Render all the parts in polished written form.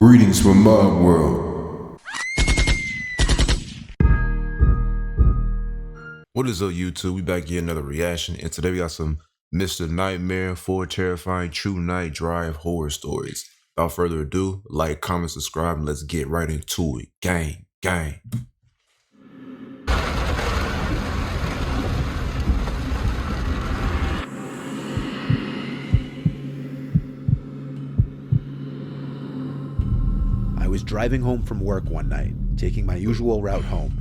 Greetings from Mob World. What is up, YouTube? We back here another reaction, and today we got some Mr. Nightmare 4 terrifying true night drive horror stories. Without further ado, like, comment, subscribe, and let's get right into it. Gang, gang. I was driving home from work one night, taking my usual route home.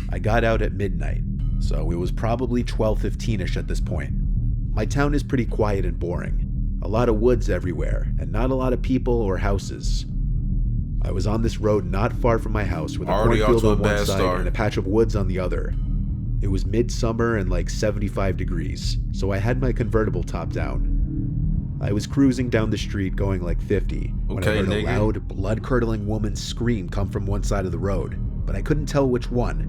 I got out at midnight, so it was probably 12:15ish at this point. My town is pretty quiet and boring. A lot of woods everywhere, and not a lot of people or houses. I was on this road not far from my house with a cornfield on one side and a patch of woods on the other. It was midsummer and like 75 degrees, so I had my convertible top down. I was cruising down the street going like 50 when I heard a loud, blood-curdling woman's scream come from one side of the road, but I couldn't tell which one.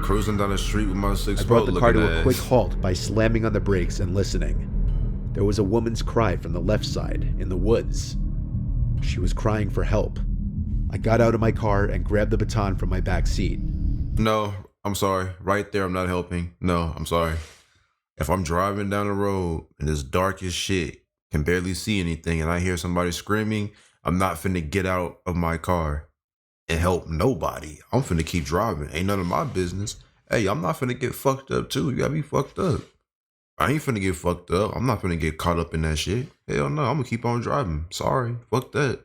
Cruising down the street with my 6 I brought the car to a quick halt by slamming on the brakes and listening. There was a woman's cry from the left side, in the woods. She was crying for help. I got out of my car and grabbed the baton from my back seat. No, I'm sorry. Right there, I'm not helping. No, I'm sorry. If I'm driving down the road and it's dark as shit, can barely see anything, and I hear somebody screaming, I'm not finna get out of my car and help nobody. I'm finna keep driving. Ain't none of my business. Hey, I'm not finna get fucked up too. You gotta be fucked up. I ain't finna get fucked up. I'm not finna get caught up in that shit. Hell no, I'm gonna keep on driving. Sorry. Fuck that.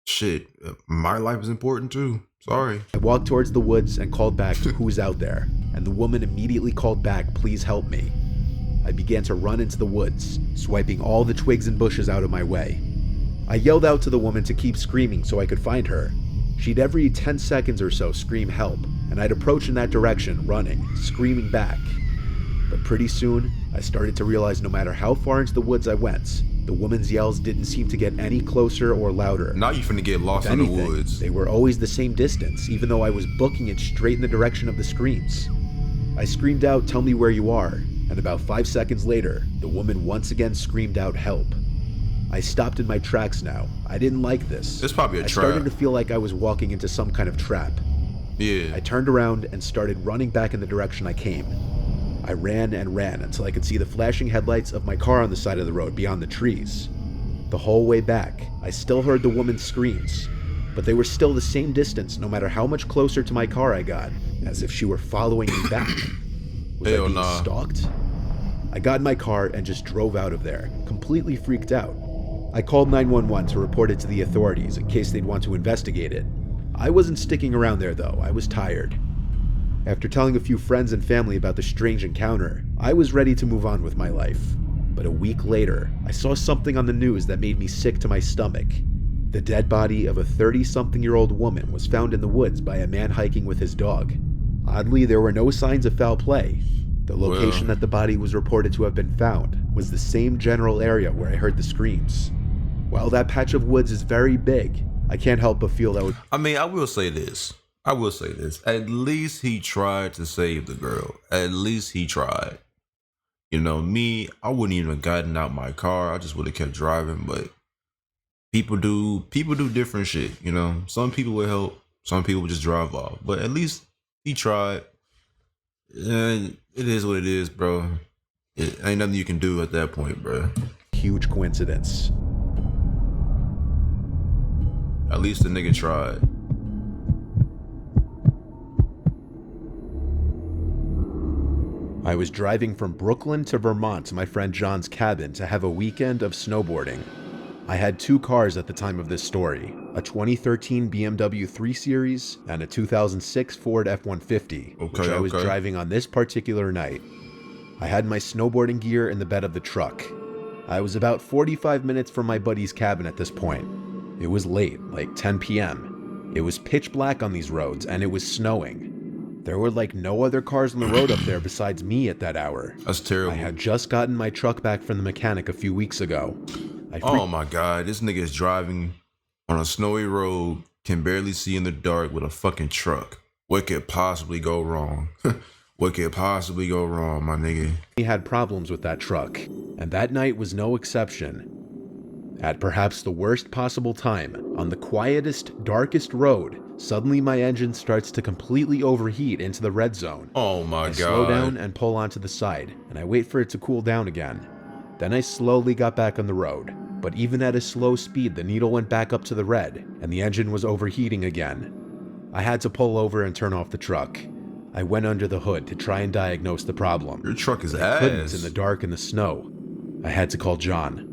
Shit, my life is important too. Sorry. I walked towards the woods and called back to who's out there, and the woman immediately called back, please help me. I began to run into the woods, swiping all the twigs and bushes out of my way. I yelled out to the woman to keep screaming so I could find her. She'd every 10 seconds or so scream help, and I'd approach in that direction, running, screaming back. But pretty soon, I started to realize no matter how far into the woods I went, the woman's yells didn't seem to get any closer or louder. Now you finna get lost in the woods. They were always the same distance, even though I was booking it straight in the direction of the screams. I screamed out, tell me where you are, and about 5 seconds later, the woman once again screamed out help. I stopped in my tracks now. I didn't like this. It's probably a trap. I started to feel like I was walking into some kind of trap. Yeah. I turned around and started running back in the direction I came. I ran and ran until I could see the flashing headlights of my car on the side of the road beyond the trees. The whole way back, I still heard the woman's screams, but they were still the same distance no matter how much closer to my car I got, as if she were following me back. Was I being stalked? I got in my car and just drove out of there, completely freaked out. I called 911 to report it to the authorities in case they'd want to investigate it. I wasn't sticking around there though, I was tired. After telling a few friends and family about the strange encounter, I was ready to move on with my life. But a week later, I saw something on the news that made me sick to my stomach. The dead body of a 30-something-year-old woman was found in the woods by a man hiking with his dog. Oddly, there were no signs of foul play. The location that the body was reported to have been found was the same general area where I heard the screams. While that patch of woods is very big, I can't help but feel that I mean, I will say this. At least he tried to save the girl. At least he tried. You know, me, I wouldn't even have gotten out my car. I just would have kept driving. But people do different shit. You know, some people will help. Some people will just drive off. But at least he tried. And it is what it is, bro. It ain't nothing you can do at that point, bro. Huge coincidence. At least the nigga tried. I was driving from Brooklyn to Vermont to my friend John's cabin to have a weekend of snowboarding. I had 2 cars at the time of this story, a 2013 BMW 3 Series and a 2006 Ford F-150, which I was driving on this particular night. I had my snowboarding gear in the bed of the truck. I was about 45 minutes from my buddy's cabin at this point. It was late, like 10 p.m. It was pitch black on these roads and it was snowing. There were like no other cars on the road up there besides me at that hour. That's terrible. I had just gotten my truck back from the mechanic a few weeks ago. Oh my God, this nigga is driving on a snowy road, can barely see in the dark with a fucking truck. What could possibly go wrong? What could possibly go wrong, my nigga? He had problems with that truck, and that night was no exception. At perhaps the worst possible time, on the quietest, darkest road, suddenly my engine starts to completely overheat into the red zone. Oh my I god. slow down and pull onto the side, and I wait for it to cool down again. Then I slowly got back on the road, but even at a slow speed the needle went back up to the red, and the engine was overheating again. I had to pull over and turn off the truck. I went under the hood to try and diagnose the problem. Your truck is I couldn't ass. in the dark and the snow. I had to call John.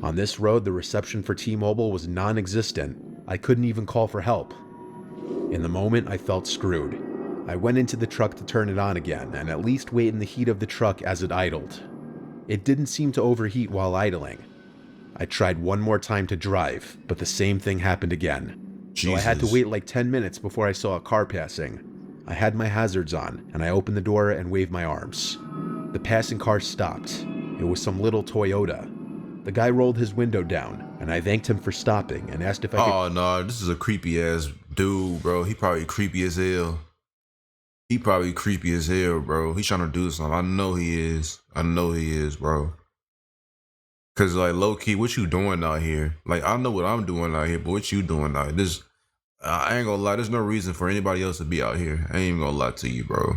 On this road, the reception for T-Mobile was non-existent. I couldn't even call for help. In the moment, I felt screwed. I went into the truck to turn it on again and at least wait in the heat of the truck as it idled. It didn't seem to overheat while idling. I tried one more time to drive, but the same thing happened again. So I had to wait like 10 minutes before I saw a car passing. I had my hazards on, and I opened the door and waved my arms. The passing car stopped. It was some little Toyota. The guy rolled his window down, and I thanked him for stopping and asked if I could— Oh no, this is a creepy ass dude, bro. He probably creepy as hell. He probably creepy as hell, bro. He's trying to do something. I know he is. I know he is, bro. Cause like low key, what you doing out here? Like I know what I'm doing out here, but what you doing out here? This, I ain't gonna lie. There's no reason for anybody else to be out here. I ain't even gonna lie to you, bro.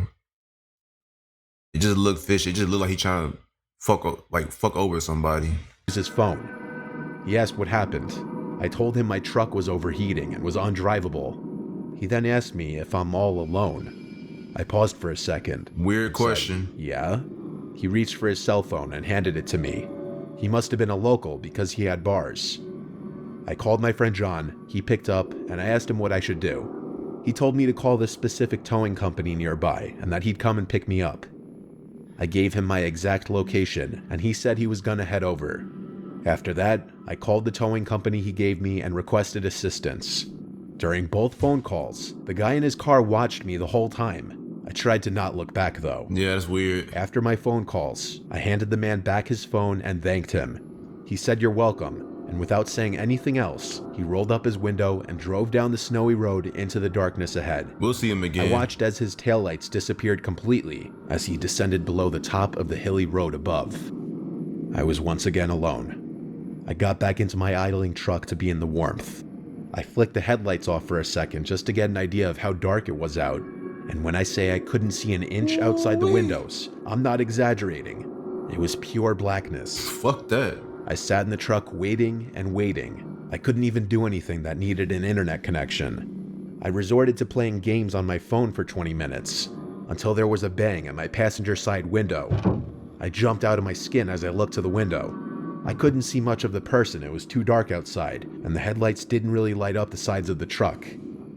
It just look fishy. It just look like he trying to fuck over somebody. use his phone. He asked what happened. I told him my truck was overheating and was undrivable. He then asked me if I'm all alone. I paused for a second. Weird question. Said, yeah? He reached for his cell phone and handed it to me. He must have been a local because he had bars. I called my friend John, he picked up, and I asked him what I should do. He told me to call this specific towing company nearby and that he'd come and pick me up. I gave him my exact location, and he said he was gonna head over. After that, I called the towing company he gave me and requested assistance. During both phone calls, the guy in his car watched me the whole time. I tried to not look back though. Yeah, that's weird. After my phone calls, I handed the man back his phone and thanked him. He said, "You're welcome," and without saying anything else, he rolled up his window and drove down the snowy road into the darkness ahead. We'll see him again. I watched as his taillights disappeared completely as he descended below the top of the hilly road above. I was once again alone. I got back into my idling truck to be in the warmth. I flicked the headlights off for a second just to get an idea of how dark it was out. And when I say I couldn't see an inch outside the windows, I'm not exaggerating. It was pure blackness. Fuck that. I sat in the truck waiting and waiting. I couldn't even do anything that needed an internet connection. I resorted to playing games on my phone for 20 minutes, until there was a bang at my passenger side window. I jumped out of my skin as I looked to the window. I couldn't see much of the person, it was too dark outside, and the headlights didn't really light up the sides of the truck.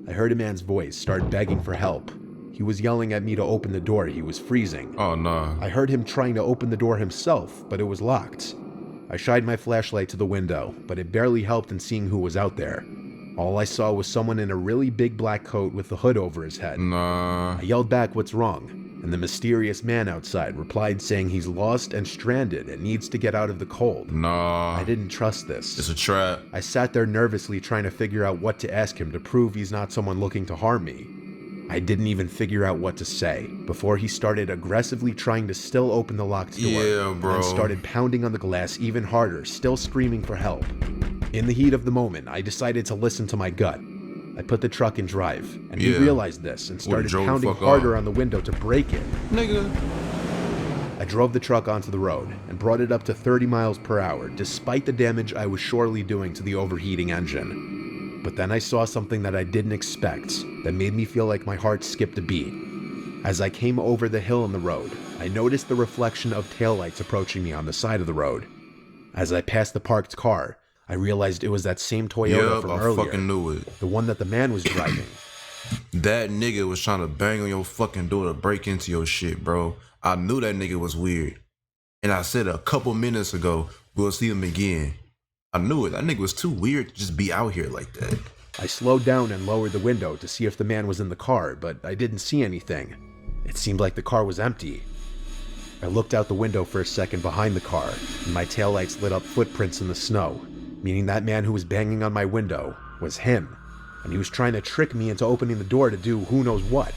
I heard a man's voice start begging for help. He was yelling at me to open the door, he was freezing. Oh no. I heard him trying to open the door himself, but it was locked. I shined my flashlight to the window, but it barely helped in seeing who was out there. All I saw was someone in a really big black coat with the hood over his head. Nah. I yelled back, "What's wrong?" And the mysterious man outside replied saying he's lost and stranded and needs to get out of the cold. Nah. I didn't trust this. It's a trap. I sat there nervously trying to figure out what to ask him to prove he's not someone looking to harm me. I didn't even figure out what to say before he started aggressively trying to still open the locked door. Yeah, bro. And started pounding on the glass even harder, still screaming for help. In the heat of the moment, I decided to listen to my gut. I put the truck in drive, and he Yeah. realized this and started drove the pounding fuck harder off. on the window to break it. Nigga. I drove the truck onto the road and brought it up to 30 miles per hour, despite the damage I was surely doing to the overheating engine. But then I saw something that I didn't expect that made me feel like my heart skipped a beat. As I came over the hill in the road, I noticed the reflection of taillights approaching me on the side of the road. As I passed the parked car, I realized it was that same Toyota Yup, from I earlier, fucking knew it. the one that the man was driving. That nigga was trying to bang on your fucking door to break into your shit, bro. I knew that nigga was weird. And I said a couple minutes ago, we'll see him again. I knew it. That nigga was too weird to just be out here like that. I slowed down and lowered the window to see if the man was in the car, but I didn't see anything. It seemed like the car was empty. I looked out the window for a second behind the car, and my taillights lit up footprints in the snow, meaning that man who was banging on my window was him, and he was trying to trick me into opening the door to do who knows what.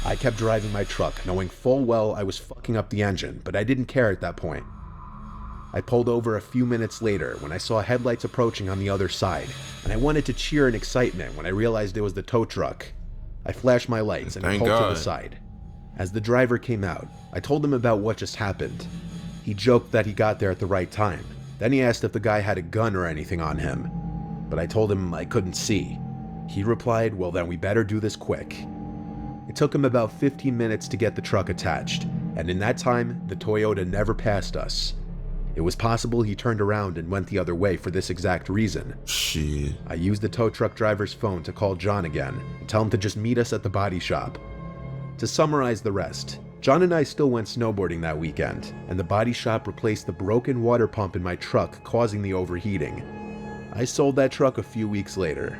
I kept driving my truck, knowing full well I was fucking up the engine, but I didn't care at that point. I pulled over a few minutes later when I saw headlights approaching on the other side, and I wanted to cheer in excitement when I realized it was the tow truck. I flashed my lights and Thank pulled to God. the side. As the driver came out, I told him about what just happened. He joked that he got there at the right time. Then he asked if the guy had a gun or anything on him, but I told him I couldn't see. He replied, well then we better do this quick. It took him about 15 minutes to get the truck attached, and in that time, the Toyota never passed us. It was possible he turned around and went the other way for this exact reason. Shit. I used the tow truck driver's phone to call John again and tell him to just meet us at the body shop. To summarize the rest, John and I still went snowboarding that weekend, and the body shop replaced the broken water pump in my truck, causing the overheating. I sold that truck a few weeks later.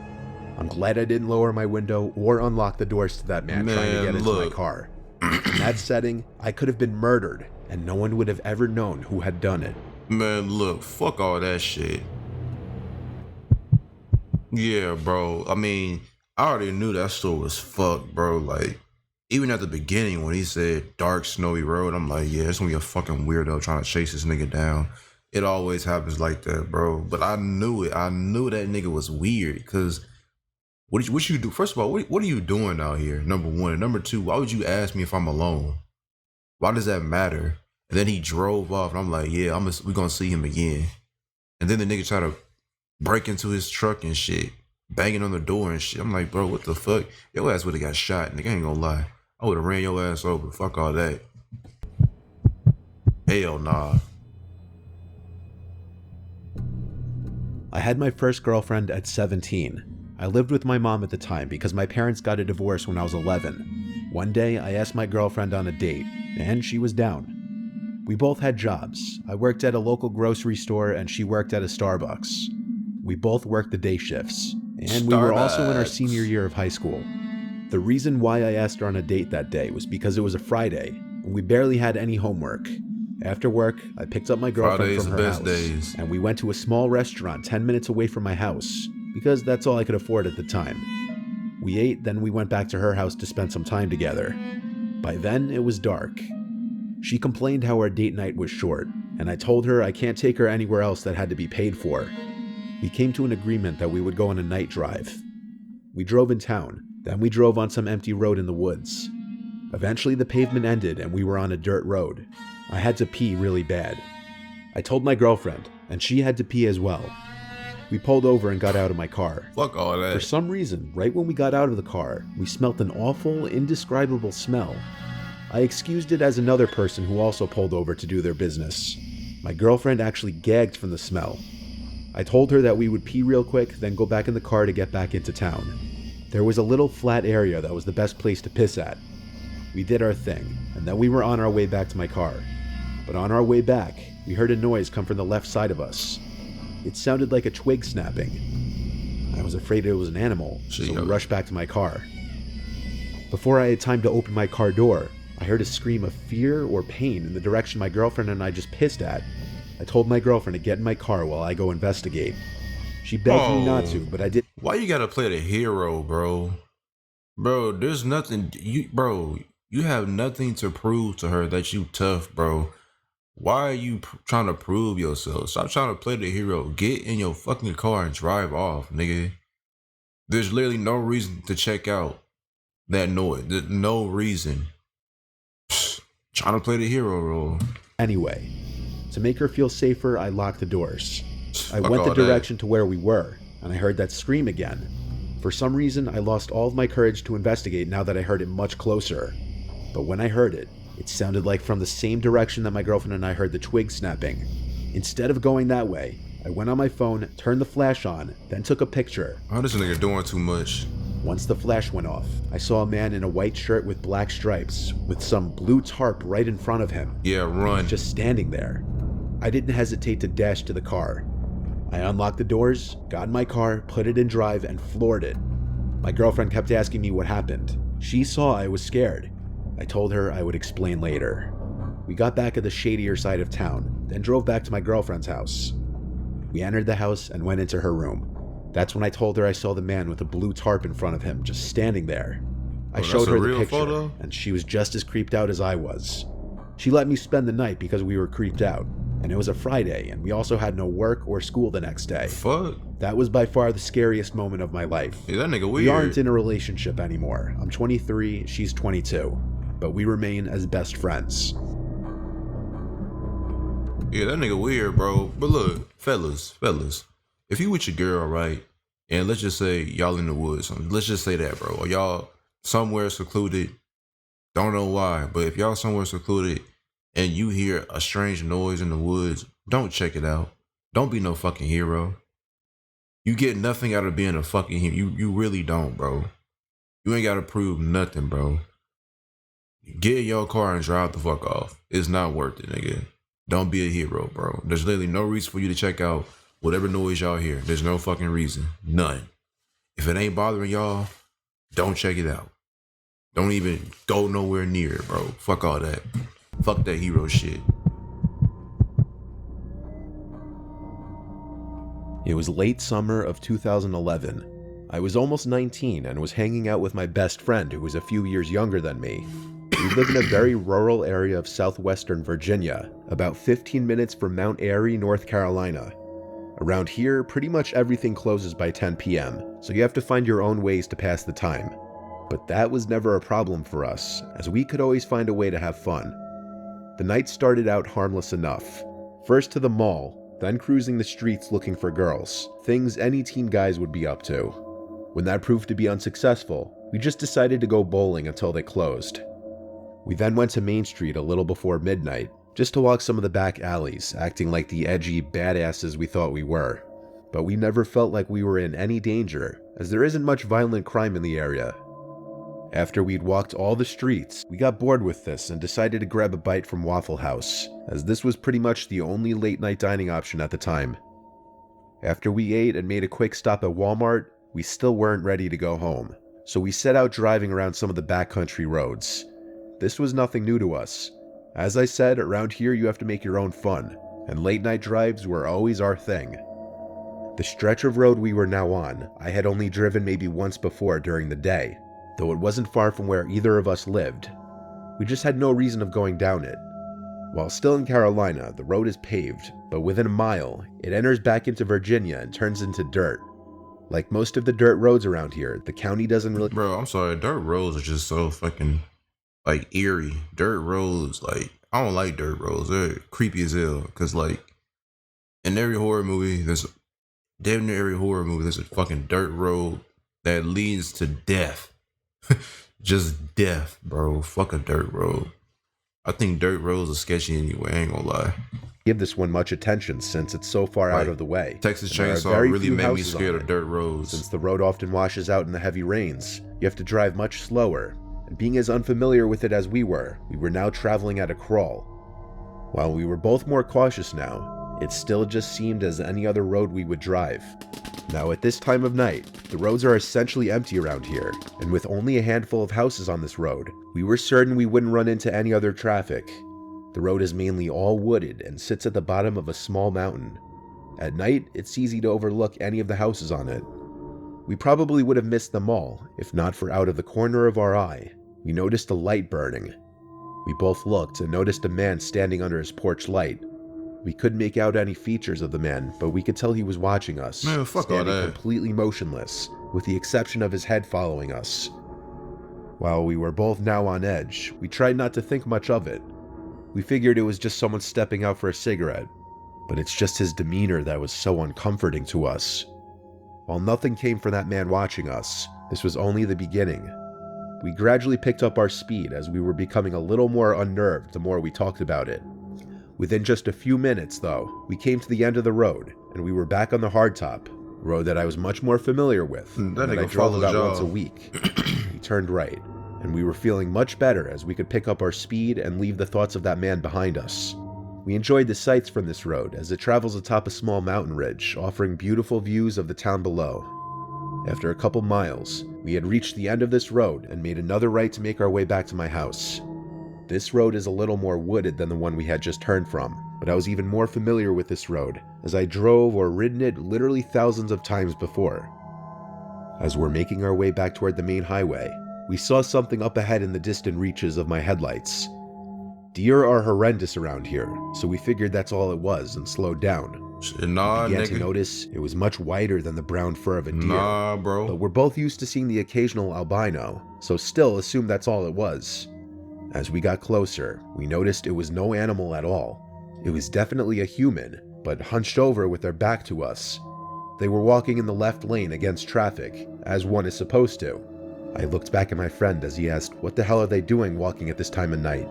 I'm glad I didn't lower my window or unlock the doors to that man trying to get into my car. In that setting, I could have been murdered, and no one would have ever known who had done it. Man, look, fuck all that shit. Yeah, bro. I mean, I already knew that store was fucked, bro. Like, even at the beginning when he said dark, snowy road, I'm like, yeah, it's gonna be a fucking weirdo trying to chase this nigga down. It always happens like that, bro. But I knew it. I knew that nigga was weird, because what you do? First of all, what are you doing out here? Number one. And number two, why would you ask me if I'm alone? Why does that matter? And then he drove off, and I'm like, yeah, we gonna see him again. And then the nigga tried to break into his truck and shit, banging on the door and shit. I'm like, bro, what the fuck? Your ass would have got shot, nigga. I ain't gonna lie. I would have ran your ass over. Fuck all that. Hell nah. I had my first girlfriend at 17. I lived with my mom at the time because my parents got a divorce when I was 11. One day, I asked my girlfriend on a date, and she was down. We both had jobs. I worked at a local grocery store, and she worked at a Starbucks. We both worked the day shifts, and we were also in our senior year of high school. The reason why I asked her on a date that day was because it was a Friday, and we barely had any homework. After work, I picked up my girlfriend from her house, and we went to a small restaurant 10 minutes away from my house, because that's all I could afford at the time. We ate, then we went back to her house to spend some time together. By then, it was dark. She complained how our date night was short, and I told her I can't take her anywhere else that had to be paid for. We came to an agreement that we would go on a night drive. We drove in town, then we drove on some empty road in the woods. Eventually the pavement ended and we were on a dirt road. I had to pee really bad. I told my girlfriend, and she had to pee as well. We pulled over and got out of my car. Fuck all that. For some reason, right when we got out of the car, we smelt an awful, indescribable smell. I excused it as another person who also pulled over to do their business. My girlfriend actually gagged from the smell. I told her that we would pee real quick, then go back in the car to get back into town. There was a little flat area that was the best place to piss at. We did our thing, and then we were on our way back to my car. But on our way back, we heard a noise come from the left side of us. It sounded like a twig snapping. I was afraid it was an animal, so we rushed back to my car. Before I had time to open my car door, I heard a scream of fear or pain in the direction my girlfriend and I just pissed at. I told my girlfriend to get in my car while I go investigate. She begged me not to, but I did. Why you gotta play the hero, bro? Bro, there's nothing. You have nothing to prove to her that you tough, bro. Why are you trying to prove yourself? Stop trying to play the hero. Get in your fucking car and drive off, nigga. There's literally no reason to check out that noise. There's no reason. Trying to play the hero role. Anyway, to make her feel safer, I locked the doors. I went the direction to where we were, and I heard that scream again. For some reason, I lost all of my courage to investigate now that I heard it much closer. But when I heard it, it sounded like from the same direction that my girlfriend and I heard the twig snapping. Instead of going that way, I went on my phone, turned the flash on, then took a picture. Oh, this nigga doing too much. Once the flash went off, I saw a man in a white shirt with black stripes, with some blue tarp right in front of him. Yeah, run. Just standing there. I didn't hesitate to dash to the car. I unlocked the doors, got in my car, put it in drive, and floored it. My girlfriend kept asking me what happened. She saw I was scared. I told her I would explain later. We got back at the shadier side of town, then drove back to my girlfriend's house. We entered the house and went into her room. That's when I told her I saw the man with a blue tarp in front of him, just standing there. I showed her the picture, and she was just as creeped out as I was. She let me spend the night because we were creeped out. and it was a Friday, and we also had no work or school the next day. Fuck. That was by far the scariest moment of my life. Yeah, that nigga weird. We aren't in a relationship anymore. I'm 23, she's 22, but we remain as best friends. Yeah, that nigga weird, bro. But look, fellas, if you with your girl, right, and let's just say y'all in the woods, let's just say that, bro, or y'all somewhere secluded, don't know why, but if y'all somewhere secluded and you hear a strange noise in the woods, don't check it out. Don't be no fucking hero. You get nothing out of being a fucking hero. You really don't, bro. You ain't gotta prove nothing, bro. Get in your car and drive the fuck off. It's not worth it, nigga. Don't be a hero, bro. There's literally no reason for you to check out whatever noise y'all hear. There's no fucking reason. None. If it ain't bothering y'all, don't check it out. Don't even go nowhere near it, bro. Fuck all that. Fuck that hero shit. It was late summer of 2011. I was almost 19 and was hanging out with my best friend who was a few years younger than me. We live in a very rural area of southwestern Virginia, about 15 minutes from Mount Airy, North Carolina. Around here, pretty much everything closes by 10 p.m., so you have to find your own ways to pass the time. But that was never a problem for us, as we could always find a way to have fun. The night started out harmless enough. First to the mall, then cruising the streets looking for girls, things any teen guys would be up to. When that proved to be unsuccessful, we just decided to go bowling until they closed. We then went to Main Street a little before midnight, just to walk some of the back alleys, acting like the edgy badasses we thought we were. But we never felt like we were in any danger, as there isn't much violent crime in the area. After we'd walked all the streets, we got bored with this and decided to grab a bite from Waffle House, as this was pretty much the only late-night dining option at the time. After we ate and made a quick stop at Walmart, we still weren't ready to go home, so we set out driving around some of the backcountry roads. This was nothing new to us. As I said, around here you have to make your own fun, and late-night drives were always our thing. The stretch of road we were now on, I had only driven maybe once before during the day, though it wasn't far from where either of us lived. We just had no reason of going down it. While still in Carolina, the road is paved, but within a mile, it enters back into Virginia and turns into dirt. Like most of the dirt roads around here, the county doesn't really— Bro, I'm sorry. Dirt roads are just so fucking, like, eerie. Dirt roads, like, I don't like dirt roads. They're creepy as hell. Because, like, in every horror movie, damn near every horror movie, there's a fucking dirt road that leads to death. Just death, bro. Fuck a dirt road. I think dirt roads are sketchy anyway, I ain't gonna lie. give this one much attention since it's so far out of the way. Texas And there are Chainsaw very really few made me houses scared on of it. dirt roads. Since the road often washes out in the heavy rains, you have to drive much slower, and being as unfamiliar with it as we were now traveling at a crawl. While we were both more cautious now, it still just seemed as any other road we would drive. Now at this time of night, the roads are essentially empty around here, and with only a handful of houses on this road, we were certain we wouldn't run into any other traffic. The road is mainly all wooded and sits at the bottom of a small mountain. At night, it's easy to overlook any of the houses on it. We probably would have missed them all, if not for out of the corner of our eye, we noticed a light burning. We both looked and noticed a man standing under his porch light. We couldn't make out any features of the man, but we could tell he was watching us, Man, fuck all standing that. completely motionless, with the exception of his head following us. While we were both now on edge, we tried not to think much of it. We figured it was just someone stepping out for a cigarette, but it's just his demeanor that was so uncomforting to us. While nothing came from that man watching us, this was only the beginning. We gradually picked up our speed as we were becoming a little more unnerved the more we talked about it. Within just a few minutes, though, we came to the end of the road, and we were back on the hardtop, a road that I was much more familiar with, That and that I nigga drove followed about y'all. once a week. We turned right, and we were feeling much better as we could pick up our speed and leave the thoughts of that man behind us. We enjoyed the sights from this road as it travels atop a small mountain ridge, offering beautiful views of the town below. After a couple miles, we had reached the end of this road and made another right to make our way back to my house. This road is a little more wooded than the one we had just turned from, but I was even more familiar with this road, as I drove or ridden it literally thousands of times before. As we're making our way back toward the main highway, we saw something up ahead in the distant reaches of my headlights. Deer are horrendous around here, so we figured that's all it was and slowed down. Shit, nah, We began to nigga. notice it was much whiter than the brown fur of a deer. Nah, But bro. we're both used to seeing the occasional albino, so still assumed that's all it was. As we got closer, we noticed it was no animal at all. It was definitely a human, but hunched over with their back to us. They were walking in the left lane against traffic, as one is supposed to. I looked back at my friend as he asked, "What the hell are they doing walking at this time of night?"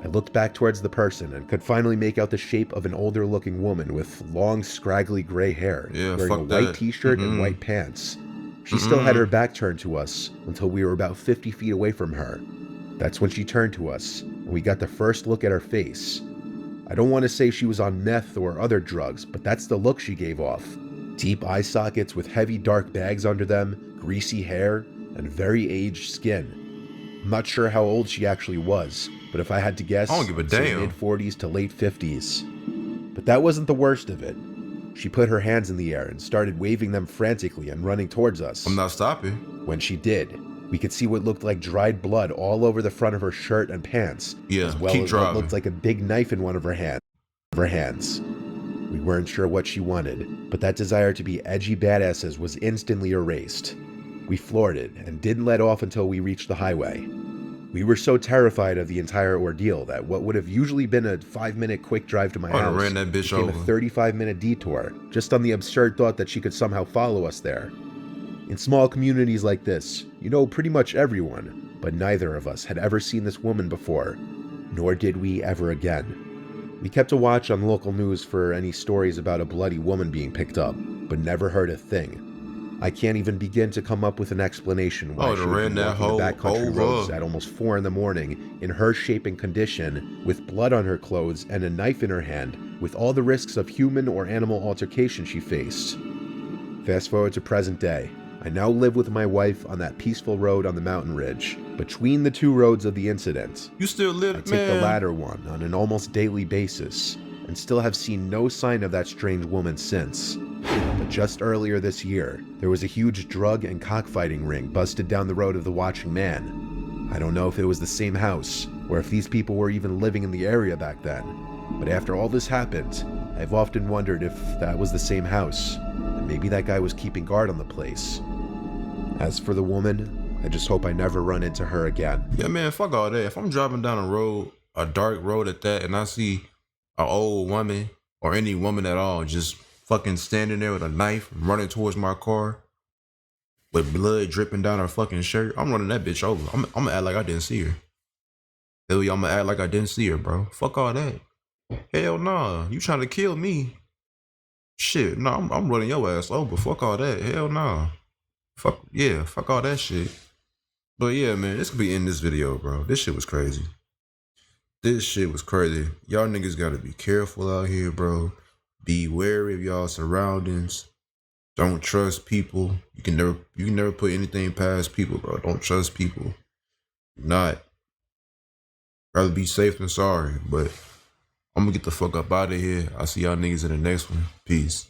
I looked back towards the person and could finally make out the shape of an older looking woman with long, scraggly gray hair, Yeah, wearing a fuck white that. t-shirt and white pants. She still had her back turned to us until we were about 50 feet away from her. That's when she turned to us, and we got the first look at her face. I don't want to say she was on meth or other drugs, but that's the look she gave off. Deep eye sockets with heavy dark bags under them, greasy hair, and very aged skin. I'm not sure how old she actually was, but if I had to guess, I don't give a I'd say damn. mid-40s to late 50s. But that wasn't the worst of it. She put her hands in the air and started waving them frantically and running towards us. I'm not stopping. When she did, we could see what looked like dried blood all over the front of her shirt and pants, Yeah, as well keep as what driving. looked like a big knife in one of her hands. We weren't sure what she wanted, but that desire to be edgy badasses was instantly erased. We floored it and didn't let off until we reached the highway. We were so terrified of the entire ordeal that what would have usually been a 5-minute quick drive to my I would've house ran that bitch became over. a 35-minute detour, just on the absurd thought that she could somehow follow us there. In small communities like this, you know pretty much everyone, but neither of us had ever seen this woman before, nor did we ever again. We kept a watch on local news for any stories about a bloody woman being picked up, but never heard a thing. I can't even begin to come up with an explanation why I she would've would ran be that walking the hoe backcountry over. roads at almost 4 in the morning in her shape and condition, with blood on her clothes and a knife in her hand, with all the risks of human or animal altercation she faced. Fast forward to present day. I now live with my wife on that peaceful road on the mountain ridge, between the two roads of the incident. You still I live, take man. the latter one on an almost daily basis, and still have seen no sign of that strange woman since. But just earlier this year, there was a huge drug and cockfighting ring busted down the road of the Watching Man. I don't know if it was the same house, or if these people were even living in the area back then, but after all this happened, I've often wondered if that was the same house, and maybe that guy was keeping guard on the place. As for the woman, I just hope I never run into her again. Yeah, man, fuck all that. If I'm driving down a road, a dark road at that, and I see an old woman or any woman at all just fucking standing there with a knife running towards my car with blood dripping down her fucking shirt, I'm running that bitch over. I'm gonna act like I didn't see her. Hell yeah, I'm gonna act like I didn't see her, bro. Fuck all that. Hell nah. You trying to kill me? Shit, no, I'm running your ass over. Fuck all that. Hell nah. Fuck all that shit. But yeah, man, this could be in this video, bro. This shit was crazy. This shit was crazy. Y'all niggas gotta be careful out here, bro. Be wary of y'all surroundings. Don't trust people. You can never put anything past people, bro. Don't trust people. Not. Rather be safe than sorry. But I'm gonna get the fuck up out of here. I'll see y'all niggas in the next one. Peace.